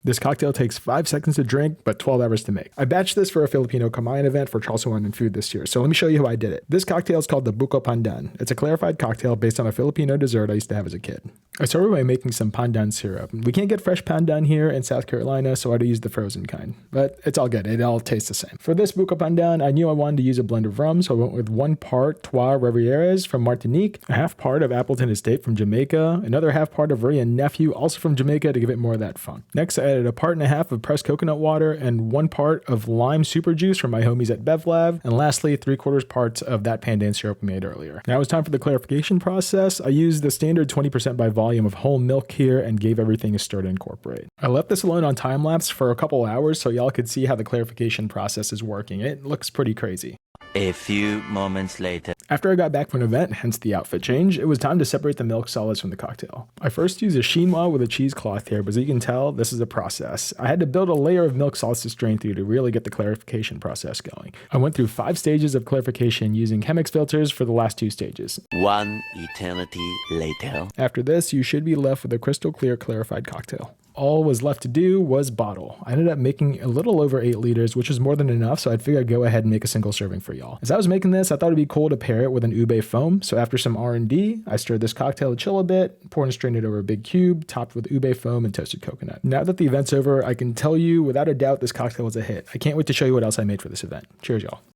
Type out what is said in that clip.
This cocktail takes 5 seconds to drink, but 12 hours to make. I batched this for a Filipino Kamayan event for Charles Wine and Food this year, so let me show you how I did it. This cocktail is called the Buko Pandan. It's a clarified cocktail based on a Filipino dessert I used to have as a kid. I started by making some Pandan Syrup. We can't get fresh Pandan here in South Carolina, so I had to use the frozen kind. But it's all good, it all tastes the same. For this Buko Pandan, I knew I wanted to use a blend of rum, so I went with 1 part Trois Rivières from Martinique, a half part of Appleton Estate from Jamaica, another half part of Wray and Nephew, also from Jamaica, to give it more of that funk. Next, I added a part and a half of pressed coconut water and 1 part of lime super juice from my homies at BevLab, and lastly 3/4 parts of that Pandan syrup we made earlier. Now it's time for the clarification process. I used the standard 20% by volume of whole milk here and gave everything a stir to incorporate. I left this alone on time lapse for a couple hours so y'all could see how the clarification process is working. It looks pretty crazy. A few moments later. After I got back from an event, hence the outfit change, it was time to separate the milk solids from the cocktail. I first used a chinois with a cheesecloth here, but as you can tell, this is a process. I had to build a layer of milk solids to strain through to really get the clarification process going. I went through 5 stages of clarification using Chemex filters for the last 2 stages. 1 eternity later. After this, you should be left with a crystal clear clarified cocktail. All was left to do was bottle. I ended up making a little over 8 liters, which was more than enough, so I'd figure I'd go ahead and make a single serving for y'all. As I was making this, I thought it'd be cool to pair it with an Ube Foam, so after some R&D, I stirred this cocktail to chill a bit, poured and strained it over a big cube, topped with Ube Foam and toasted coconut. Now that the event's over, I can tell you without a doubt this cocktail was a hit. I can't wait to show you what else I made for this event. Cheers, y'all.